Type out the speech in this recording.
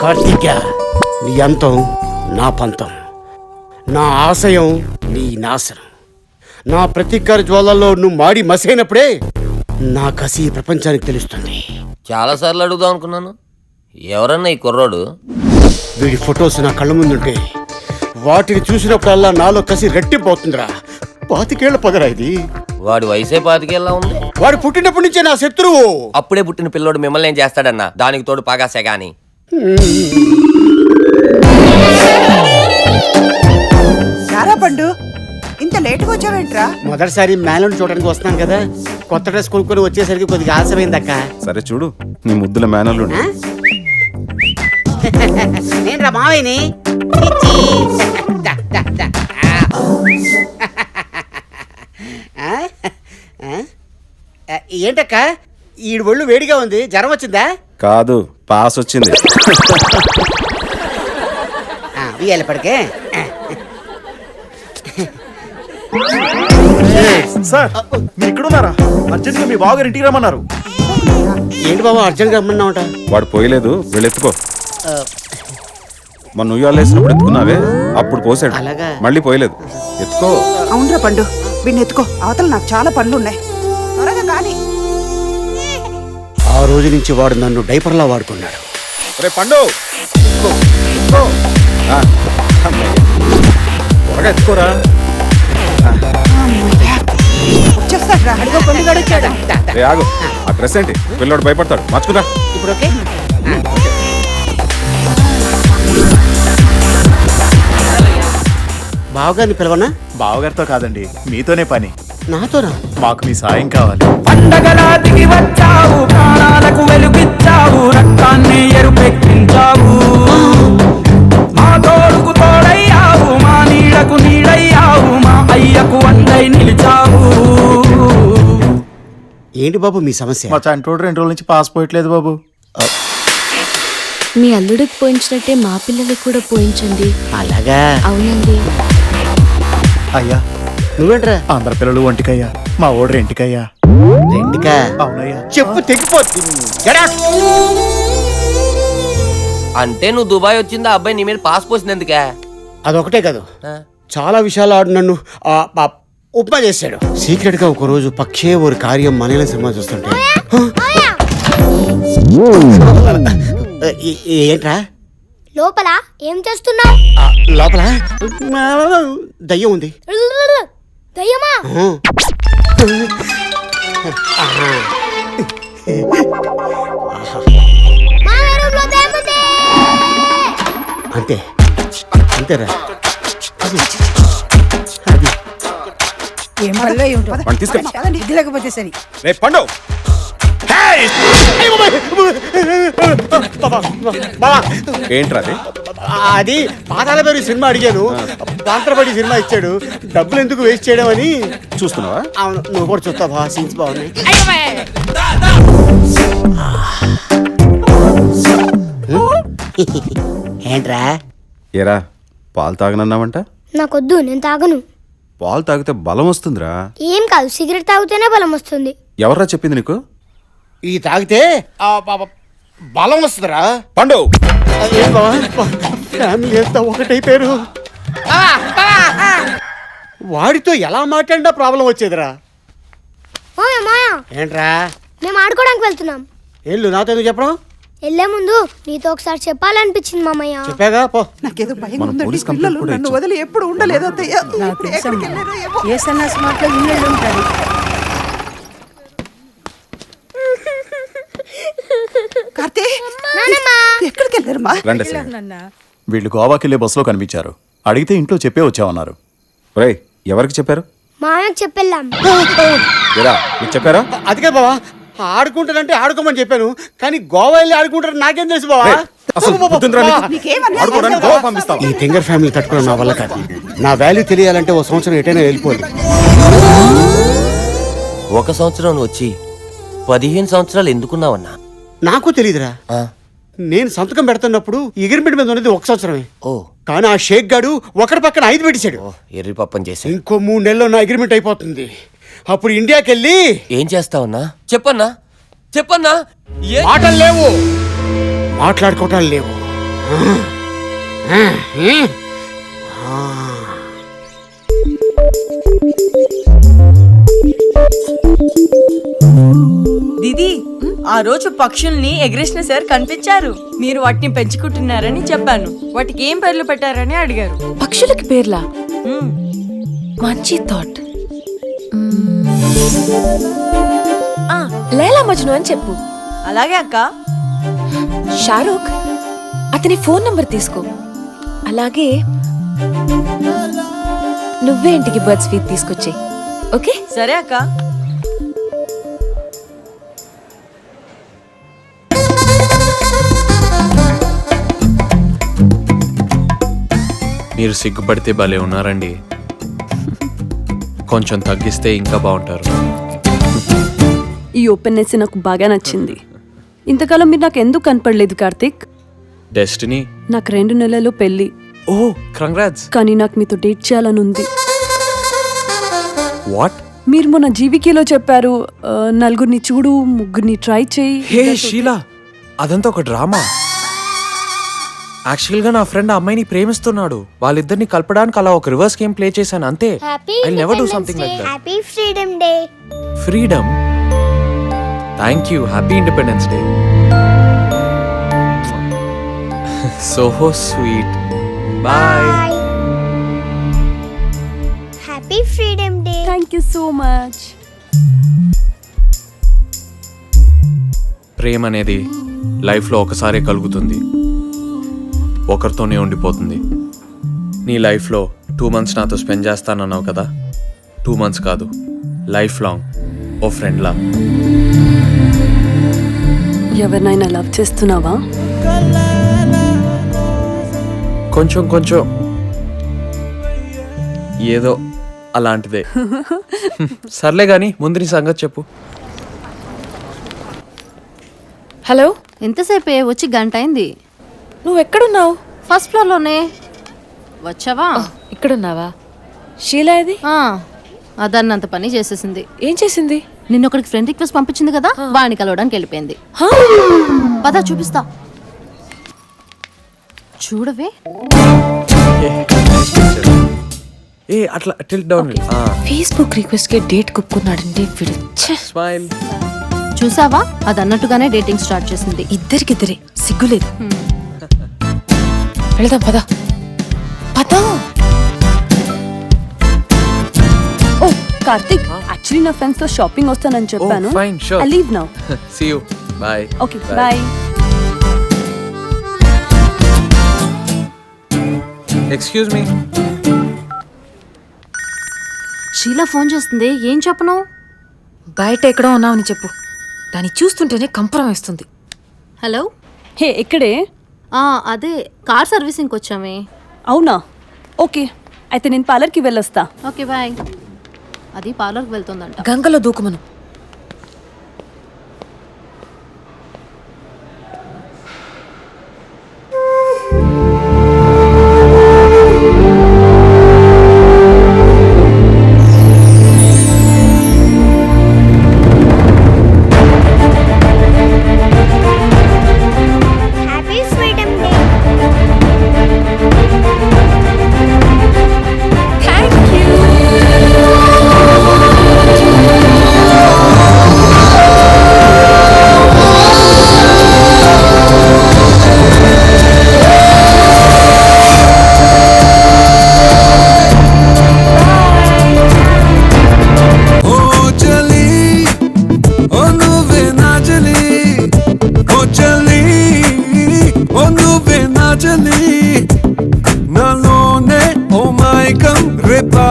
కార్తీక, నీ అంతం నా పంతం, నా ఆశయం నీ నాశనం. నా ప్రతీకార జ్వాలల్లో నువ్వు మాడి మసైనప్పుడే నా కసి ప్రపంచానికి తెలుస్తుంది. చాలాసార్లు అడుగుదాం అనుకున్నాను, ఎవరన్నా ఈ కుర్రోడు? వీడి ఫొటోస్ నా కళ్ళ ముందుంటే వాటిని చూసినప్పుడల్లా నాలో కసి రెట్టిపోతుందిరా. 25 ఏళ్ల పదరా ఇది. వాడి వయసే 25 ఉంది. వాడు పుట్టినప్పటి నుంచే నా శత్రువు. అప్పుడే పుట్టిన పిల్లోడు మిమ్మల్ని ఏం చేస్తాడన్నా? దానికి తోడు పాగాసే గాని. సారా పండు, ఇంత లేటుగా వచ్చావేంట్రా? మొదటిసారి మేనని చూడడానికి వస్తున్నాను కదా, కొత్త డ్రెస్ కొనుక్కొని వచ్చేసరికి కొద్దిగా ఆలస్యమైందక్క. సరే చూడు, నీ ముద్దుల మేనలు నేను రా మావయ్యని. ఏంటక్క ఈ ఒళ్ళు వేడిగా ఉంది, జ్వరం వచ్చిందా? కాదు, పాస్ వచ్చింది. పడికే సార్, మీరు ఇక్కడున్నారా? అర్జెంట్గా మీ బావగారు ఇంటికి రమ్మన్నారు. ఏంటి బాబు అర్జెంట్గా రమ్మన్నావుట? వాడు పోయలేదు, వెళ్ళెత్తుకో. మొన్న నువ్వు వేసినప్పుడు ఎత్తుకున్నావే, అప్పుడు పోసాడు. అలాగా? మళ్ళీ పోయలేదు, ఎత్తుకో. అవునరా పండు, వీడిని ఎత్తుకో. అవతల నాకు చాలా పనులు ఉన్నాయి, త్వరగా కానీ. ఆ రోజు నుంచి వాడు నన్ను డైపర్లా వాడుకున్నాడు. రే పండు, త్వరగా ఎత్తుకోరా. వచ్చేస్తాడ్రా, అడిగో పండుగడు వచ్చాడు. రే ఆగు, ఆ డ్రెస్ ఏంటి? పిల్లోడు భయపడతాడు, మార్చుకురా. ఇప్పుడు ఓకే? బావగారిని పిలవనా? బావగారితో కాదండి, మీతోనే పని. నాతోనా? మాకు మీ సాయం కావాలి. పండగలా దిగి వచ్చావు, ప్రాణాలకు వెలుగిచ్చావు, రక్తాన్ని ఎరుపెక్కించావు. మా తోడుకు తోడయ్యావు, మా నీడకు నీడయ్యావు, మా అయ్యకు వండై నిలిచావు. ఏంటి బాబు మీ సమస్య? మా చంటోడు 2 రోజుల నుంచి పాస్ పోయట్లేదు బాబు. మీ అల్లుడికి పోయించినట్టే మా పిల్లలకి కూడా పోయించండి. అలాగా? అవునండి. అయ్యా, నువ్వేంట్రా? అందరి పిల్లలు ఒంటికయ్యా, మా ఓడు రెంటికయ్యా. రెండుకా? అవునయ్యా. చెప్పు తెగిపోతుంది. అంటే నువ్వు దుబాయ్ వచ్చిందా అబ్బాయి నీ మీద పాస్ పోసినందుకే? అదొకటే కాదు, చాలా విషయాలు ఆడు నన్ను ఉప్మా చేశాడు. సీక్రెట్ గా ఒక రోజు పక్షే ఒక కార్యం మనీల సినిమా చూస్తుంటే ఏంట్రా లోపల ఏం చేస్తున్నావు? లోపల దయ్యం ఉంది. దయ్యమా? అంతే అంతేరా. ఏం పనులు ఏమిటో. వాడిని తీసుకెళ్ళి. పదండి, ఇది లేకపోతే సరి. రే పండు, ఏంట్రా అది? అది పాతాల పేరు సినిమా అడిగాను, పాత్రపడి సినిమా ఇచ్చాడు. డబ్బులు ఎందుకు వేస్ట్ చేయడం అని చూస్తున్నావా? అవును, నువ్వు కూడా చూస్తావా? సీన్స్ బాగున్నాయి. ఏంట్రా? ఏరా, పాలు తాగనన్నావంట? నాకొద్దు, నేను తాగను. పాలు తాగితే బలం వస్తుందిరా. ఏం కాదు, సిగరెట్ తాగితేనే బలం వస్తుంది. ఎవర్రా చెప్పింది నీకు? ఇది తాగితే బలం వస్తుందిరా. పండు, ఫ్యామిలీ అంతా ఒకటైపోయారు. వాడితో ఎలా మాట్లాడినా ప్రాబ్లం వచ్చేదిరా. మాయా మాయా, ఏంట్రా? మేము ఆడుకోవడానికి వెళ్తున్నాం. వెళ్ళు, నాతో ఎందుకు చెప్పడం? వెళ్ళే ముందు నీతో ఒకసారి చెప్పాలనిపించింది మామయ్య. చెప్పాగా పో. నాకేదో భయం మనం ఉందండి. పోలీస్ పిల్లలు కంప్లైంట్ కూడా నన్ను ఇచ్చాం. వదిలి ఎప్పుడు ఉండలేదు అత్తయ్య. ఇప్పుడు ఎక్కడికి వెళ్ళారో ఏమో. ఏ సన్నాసి మాటలో ఇల్లు ఉంటాడు. కార్తీ, ఎక్కడికి వెళ్ళారమ్మా? రండి సార్. వీళ్ళు గోవాకి వెళ్ళే బస్సులో కనిపించారు. అడిగితే ఇంట్లో చెప్పే వచ్చామన్నారు. రేయ్, ఎవరికి చెప్పారు? మామయ్యకి చెప్పెళ్ళాం. ఏరా, మీకు చెప్పారా? అదికే బావా, ఆడుకుంటానంటే ఆడుకోమని చెప్పాను, కానీ గోవా వెళ్ళి ఆడుకుంటారు నాకేం తెలుసు బావా. అసలు బుద్ధిందిరా నీకు? నీకేమన్నా ఆడుకోవడానికి గోవా పంపిస్తావా? ఈ తింగర్ ఫ్యామిలీ తట్టుకోవడం నా వల్ల కాదు. నా వాల్యూ తెలియాలంటే ఓ సంవత్సరం ఎటైనా వెళ్ళిపోవాలి. 1 సంవత్సరం వచ్చి 15 సంవత్సరాలు ఎందుకున్నావన్నా? నాకు తెలియదురా. నేను సంతకం పెడుతున్నప్పుడు ఎగిరిమిడి మీద ఉన్నది 1 సంవత్సరమే. ఓ, కానీ ఆ షేక్ గాడు ఒకరి పక్కన 5 పెట్టేశాడు. ఎర్రి పప్పని చేసి ఇంకో 3 నెలల్లో నా అగ్రిమెంట్ అయిపోతుంది. అప్పుడు ఇండియాకి వెళ్ళి ఏం చేస్తావన్నా? చెప్పన్నా, చెప్పన్నా. మాటలు లేవు, మాట్లాడుకోవటాలు లేవు. దీది ఆ రోజు పక్షుల్ని ఎగరేసిన సార్ కనిపించారు. మీరు వాటిని పెంచుకుంటున్నారని చెప్పాను. వాటికి ఏం పేర్లు పెట్టారని అడిగారు. పక్షులకి పేర్లా? మంచి థాట్. లైలా మజ్ను అని చెప్పు. అలాగే అక్క. షారూక్, అతని ఫోన్ నంబర్ తీసుకో. అలాగే నువ్వే ఇంటికి బర్డ్స్ ఫీడ్ తీసుకొచ్చేయి. ఓకే? సరే అక్క. మీరు సిగ్గుపడితే భలే ఉన్నారండి. కొంచెం తగ్గిస్తే ఇంకా బాగుంటారు. ఈ ఓపెన్నెస్ నాకు బాగా నచ్చింది. ఇంతకాలం మీరు నాకు ఎందుకు కనపడలేదు కార్తిక్? డెస్టినీ. నాకు 2 నెలల్లో పెళ్లి. ఓ కంగ్రాట్స్. కానీ నాకు మీతో డేట్ చేయాలని ఉంది. వాట్? మీరు మొన్న జీవికేలో చెప్పారు, నలుగురిని చూడు, ముగ్గురిని ట్రై చేయి. హే షీలా, అదంతా ఒక డ్రామా. యాక్చువల్గా నా ఫ్రెండ్ ఆ అమ్మాయిని ప్రేమిస్తున్నాడు. వాళ్ళిద్దరిని కలపడానికి అలా ఒక రివర్స్ గేమ్ ప్లే చేశాను అంతే. I never do something like that. Happy freedom day. Freedom? Thank you. Happy independence day. So sweet. Bye. Happy freedom day. Thank you so much. ప్రేమ అనేది లైఫ్లో ఒకసారే కలుగుతుంది, ఒకరితోనే ఉండిపోతుంది. నీ లైఫ్లో 2 months నాతో స్పెండ్ చేస్తానన్నావు కదా. 2 months కాదు, లైఫ్ లాంగ్ ఓ ఫ్రెండ్లా. ఎవరినైనా లవ్ చేస్తున్నావా? కొంచెం కొంచెం ఏదో అలాంటిదే. సర్లే గాని ముందు నీ సంగతి చెప్పు. హలో, ఎంతసేపే వచ్చి గంట అయింది. నువ్వు ఎక్కడున్నావు? ఫస్ట్ ఫ్లోర్లోనే. వచ్చావా? ఇక్కడున్నావా? షీలా ఇది అదన్నంత పని చేసేసింది. ఏం చేసింది? నిన్న ఒకరికి ఫ్రెండ్ రిక్వెస్ట్ పంపించింది కదా, వాడిని కలవడానికి వెళ్ళిపోయింది. పద చూపిస్తా, చూడవే. ఏ అట్లా టిల్ట్ డౌన్. ఫేస్బుక్ రిక్వెస్ట్ కి డేట్ కుప్పుకున్నాడండి వీడు. స్మైల్. చూసావా, అది అన్నట్టుగానే డేటింగ్ స్టార్ట్ చేసింది. ఇద్దరికిద్దరే, సిగ్గులేదు. వెళ్దాం పద పద. ఓ కార్తిక్, యాక్చువల్లీ నా ఫ్రెండ్స్ తో షాపింగ్ వస్తానని చెప్పాను. fine, sure. I leave now. See you. Bye. Okay, bye. Excuse me. Sheela phone చేస్తుంది. ఏం చెప్పను? బయట ఎక్కడో ఉన్నావని చెప్పు. దాన్ని చూస్తుంటేనే కంపరం వేస్తుంది. హలో. హే, ఎక్కడే? అదే కార్ సర్వీసింగ్కి వచ్చామే. అవునా? ఓకే, అయితే నేను పార్లర్కి వెళ్ళొస్తా. Okay bye. అది పార్లర్కి వెళ్తుందంట. గంగలో దూకమను. Happy freedom day. నలోనే ఓ మైకం రేపా